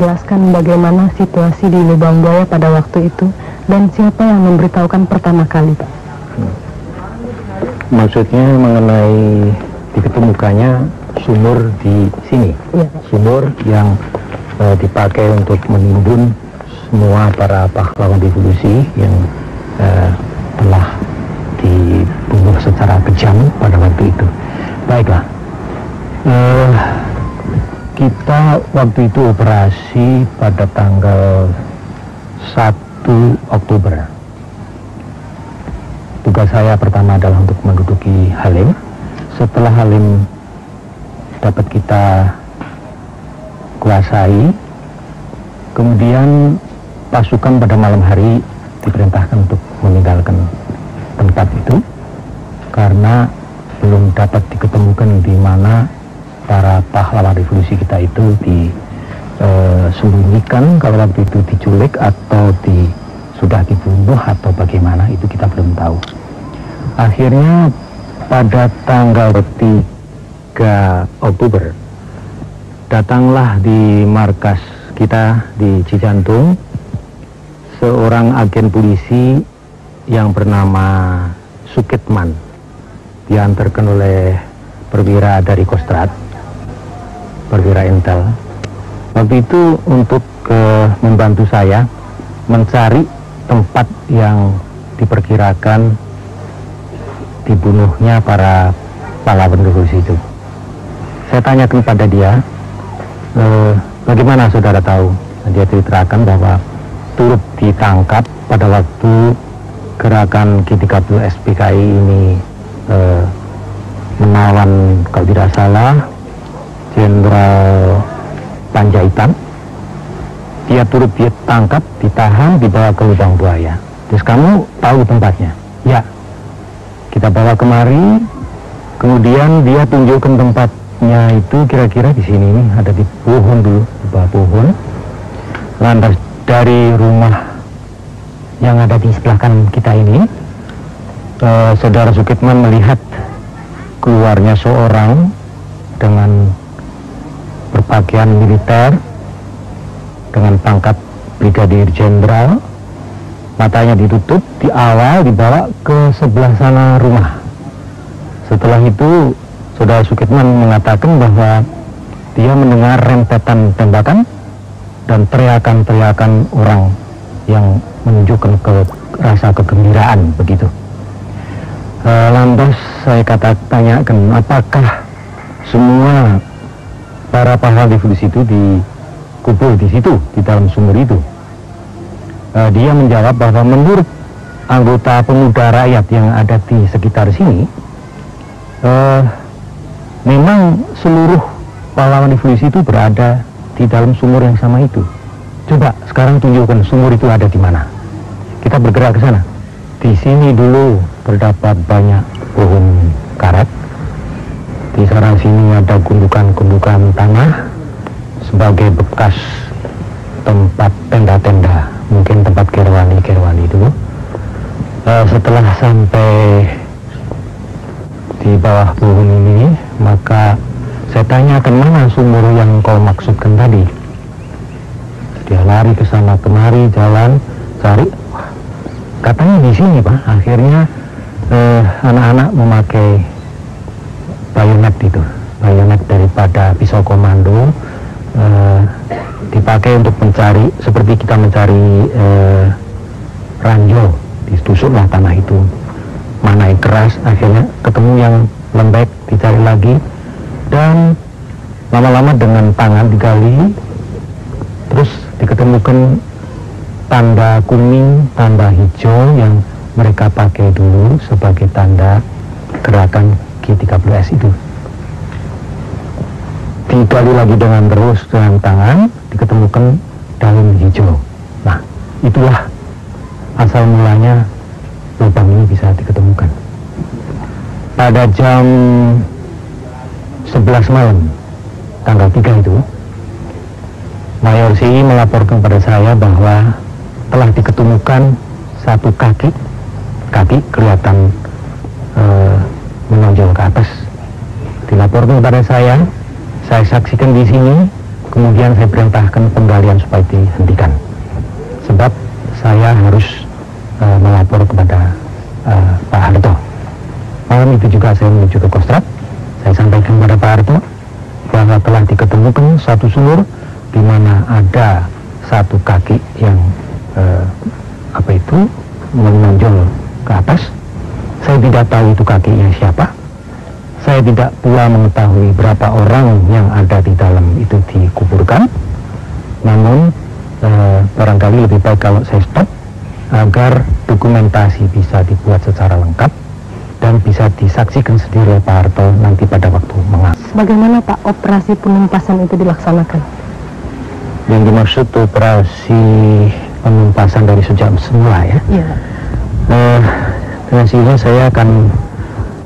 menjelaskan bagaimana situasi di lubang buaya pada waktu itu dan siapa yang memberitahukan pertama kali, Pak? Maksudnya mengenai diketemukannya sumur di sini, ya, sumur yang dipakai untuk menimbun semua para pahlawan revolusi yang telah dibunuh secara kejam pada waktu itu. Baiklah, kita waktu itu operasi pada tanggal 1 Oktober. Tugas saya pertama adalah untuk menduduki Halim. Setelah Halim dapat kita kuasai, kemudian pasukan pada malam hari diperintahkan untuk meninggalkan tempat itu karena belum dapat diketemukan di mana para pahlawan revolusi kita itu disembunyikan, kalau waktu itu diculik atau sudah dibunuh atau bagaimana, itu kita belum tahu. Akhirnya pada tanggal 3 Oktober datanglah di markas kita di Cijantung seorang agen polisi yang bernama Sukitman, diantarkan oleh perwira dari Kostrad, perwira Intel. Waktu itu untuk membantu saya mencari tempat yang diperkirakan dibunuhnya para pahlawan revolusi itu. Saya tanyakan pada dia, bagaimana saudara tahu? Dia ceritakan bahwa turut ditangkap pada waktu gerakan G30 SPKI ini menawan, kalau tidak salah, Jenderal Panjaitan. Dia turut ditangkap, ditahan, dibawa ke lubang buaya. Terus kamu tahu tempatnya? Ya. Kita bawa kemari, kemudian dia tunjukkan tempatnya itu kira-kira di sini nih, ada di pohon dulu, di bawah pohon. Lantas dari rumah yang ada di sebelah kanan kita ini, Saudara Sukitman melihat keluarnya seorang dengan berpakaian militer dengan pangkat Brigadir Jenderal, matanya ditutup, di awal dibawa ke sebelah sana rumah. Setelah itu Saudara Sukitman mengatakan bahwa dia mendengar rentetan tembakan dan teriakan-teriakan orang yang menunjukkan rasa kegembiraan begitu. Lantas saya tanyakan, apakah semua para pahlawan revolusi itu dikubur di situ, di dalam sumur itu? Dia menjawab bahwa menurut anggota pemuda rakyat yang ada di sekitar sini, memang seluruh pahlawan revolusi itu berada di dalam sumur yang sama itu. Coba sekarang tunjukkan sumur itu ada di mana. Kita bergerak ke sana. Di sini dulu terdapat banyak pohon karet. Di sana sini ada gundukan-gundukan tanah sebagai bekas tempat tenda-tenda, mungkin tempat kerwani dulu. Setelah sampai di bawah pohon ini, maka saya tanyakan, mana sumur yang kau maksudkan tadi? Dia lari ke sana kemari, jalan cari, katanya di sini Pak. Akhirnya anak-anak memakai bayonet itu, bayonet daripada pisau komando, dipakai untuk mencari, seperti kita mencari ranjau. Ditusuklah tanah itu, mana yang keras, akhirnya ketemu yang lembek, dicari lagi, dan lama-lama dengan tangan digali, terus diketemukan tanda kuning, tanda hijau yang mereka pakai dulu sebagai tanda gerakan G30S itu. Digali lagi dengan terus dengan tangan, diketemukan daun hijau. Nah, itulah asal mulanya lubang ini bisa diketemukan. Pada jam 11 malam tanggal 3 itu, Mayor CI melaporkan pada saya bahwa telah diketemukan satu kaki kelihatan menonjol ke atas. Dilaporkan kepada saya saksikan di sini, Kemudian saya perintahkan penggalian supaya dihentikan, sebab saya harus melapor kepada Pak Harto. Malam itu juga saya menuju ke Kostrad. Saya sampaikan kepada Pak Harto bahwa telah diketemukan satu sumur di mana ada satu kaki yang menonjol ke atas. Saya tidak tahu itu kakinya siapa. Saya tidak pula mengetahui berapa orang yang ada di dalam itu dikuburkan. Namun barangkali lebih baik kalau saya stop agar dokumentasi bisa dibuat secara lengkap dan bisa disaksikan sendiri oleh Pak Harto nanti pada waktu mengambil. Bagaimana Pak operasi penumpasan itu dilaksanakan? Yang dimaksud operasi penumpasan dari sejak semula ya? Iya. Dengan sini saya akan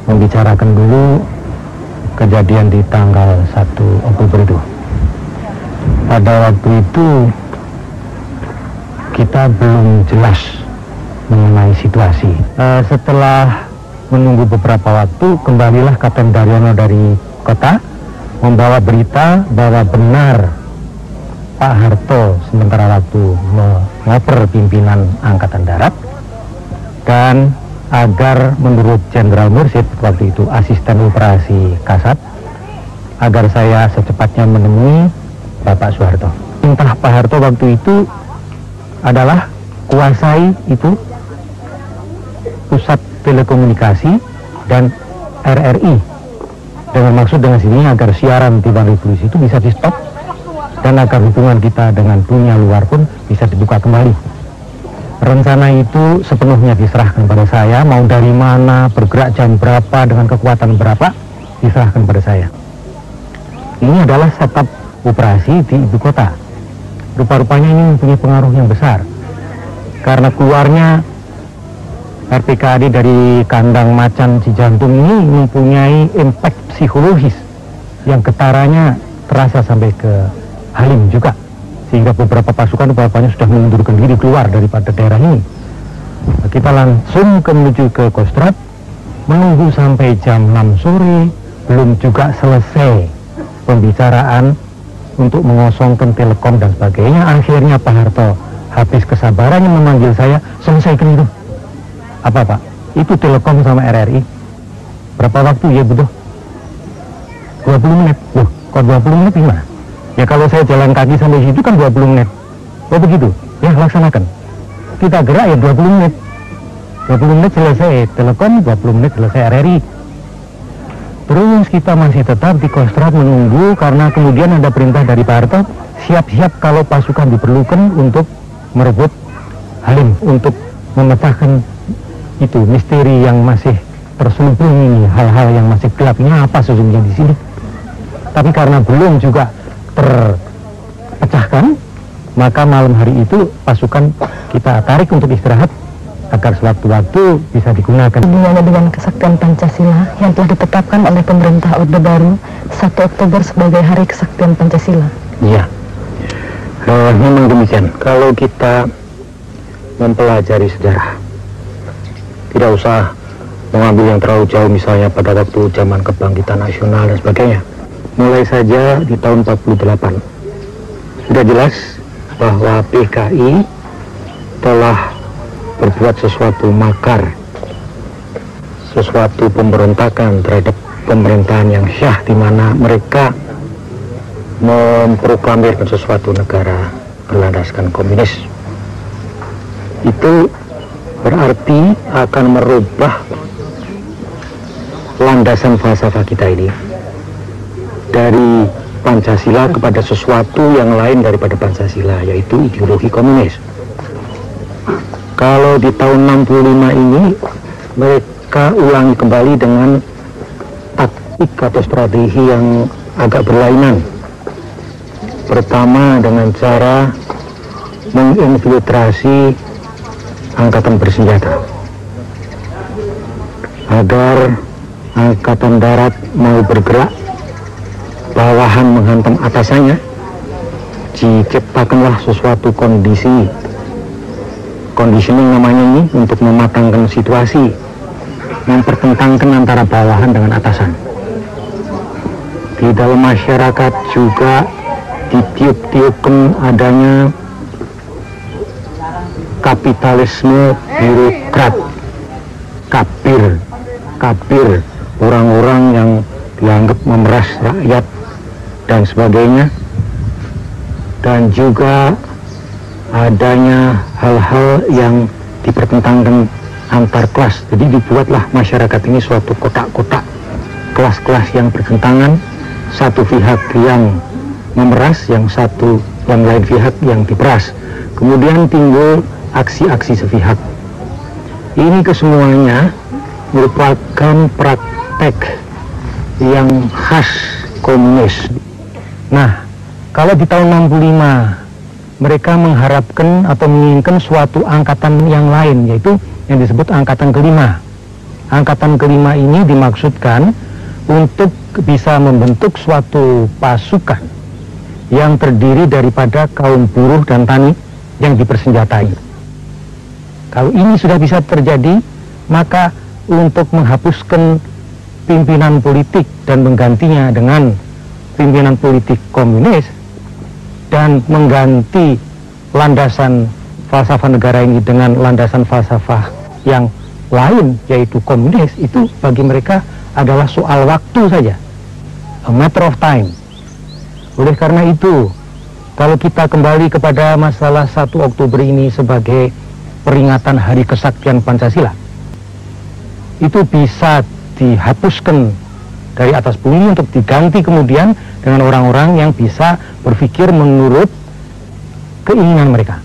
membicarakan dulu kejadian di tanggal 1 Oktober itu. Pada waktu itu kita belum jelas mengenai situasi. Setelah menunggu beberapa waktu, kembalilah Kapten Daryono dari kota membawa berita bahwa benar Pak Harto sementara waktu mengoper pimpinan Angkatan Darat, dan agar menurut Jenderal Mursid waktu itu asisten operasi Kasat, agar saya secepatnya menemui Bapak Soeharto. Perintah Pak Harto waktu itu adalah kuasai itu pusat telekomunikasi dan RRI, dengan maksud dengan sini agar siaran Tiban Revolusi itu bisa di stop dan agar hubungan kita dengan dunia luar pun bisa dibuka kembali. Rencana itu sepenuhnya diserahkan pada saya, mau dari mana, bergerak jam berapa, dengan kekuatan berapa, diserahkan pada saya. Ini adalah setup operasi di ibu kota. Rupa-rupanya ini mempunyai pengaruh yang besar, karena keluarnya RPKAD dari kandang macan Cijantung ini mempunyai impact psikologis yang getarannya terasa sampai ke Halim juga, sehingga beberapa pasukan rupanya sudah mengundurkan diri keluar daripada daerah ini. Kita langsung menuju ke Kostrad, menunggu sampai jam 6 sore, belum juga selesai pembicaraan untuk mengosongkan telekom dan sebagainya. Akhirnya Pak Harto habis kesabarannya memanggil saya, selesaikan itu. Apa Pak? Itu telekom sama RRI. Berapa waktu ya butuh? 20 menit. Loh, kok 20 menit gimana? Ya kalau saya jalan kaki sampai situ kan 20 menit. Oh begitu? Ya laksanakan. Kita gerak ya 20 menit. 20 menit selesai telekom, 20 menit selesai RRI. Terus kita masih tetap di Kostrad menunggu, karena kemudian ada perintah dari Pak Harto, siap-siap kalau pasukan diperlukan untuk merebut Halim, untuk memecahkan itu misteri yang masih terselubung ini, hal-hal yang masih gelap ini apa sesungguhnya di sini. Tapi karena belum juga terpecahkan, maka malam hari itu pasukan kita tarik untuk istirahat agar sewaktu-waktu bisa digunakan. Hubungannya dengan kesaktian Pancasila yang telah ditetapkan oleh pemerintah Orde Baru 1 Oktober sebagai Hari Kesaktian Pancasila. Iya, memang demikian. Kalau kita mempelajari sejarah, tidak usah mengambil yang terlalu jauh, misalnya pada waktu zaman kebangkitan nasional dan sebagainya. Mulai saja di tahun 48 sudah jelas bahwa PKI telah berbuat sesuatu makar, sesuatu pemberontakan terhadap pemerintahan yang syah, di mana mereka memproklamirkan sesuatu negara berlandaskan komunis. Itu berarti akan merubah landasan falsafah kita ini dari Pancasila kepada sesuatu yang lain daripada Pancasila, yaitu ideologi komunis. Kalau di tahun 65 ini mereka ulangi kembali dengan taktik atau strategi yang agak berlainan. Pertama dengan cara menginfiltrasi angkatan bersenjata agar angkatan darat mau bergerak, bawahan menghantam atasannya, diciptakanlah sesuatu conditioning namanya ini, untuk mematangkan situasi, mempertentangkan antara bawahan dengan atasan. Di dalam masyarakat juga ditiup-tiupkan adanya kapitalisme birokrat, kapir, orang-orang yang dianggap memeras rakyat dan sebagainya, dan juga adanya hal-hal yang dipertentangkan antar kelas. Jadi dibuatlah masyarakat ini suatu kotak-kotak kelas-kelas yang bertentangan, satu pihak yang memeras, yang lain pihak yang diperas. Kemudian timbul aksi-aksi sepihak. Ini kesemuanya merupakan praktek yang khas komunis. Nah, kalau di tahun 65 mereka mengharapkan atau menginginkan suatu angkatan yang lain, yaitu yang disebut angkatan kelima. Angkatan kelima ini dimaksudkan untuk bisa membentuk suatu pasukan yang terdiri daripada kaum buruh dan tani yang dipersenjatai. Kalau ini sudah bisa terjadi, maka untuk menghapuskan pimpinan politik dan menggantinya dengan pimpinan politik komunis dan mengganti landasan falsafah negara ini dengan landasan falsafah yang lain, yaitu komunis, itu bagi mereka adalah soal waktu saja, a matter of time. Oleh karena itu, kalau kita kembali kepada masalah 1 Oktober ini sebagai peringatan Hari Kesaktian Pancasila, itu bisa dihapuskan dari atas bumi untuk diganti kemudian dengan orang-orang yang bisa berpikir menurut keinginan mereka.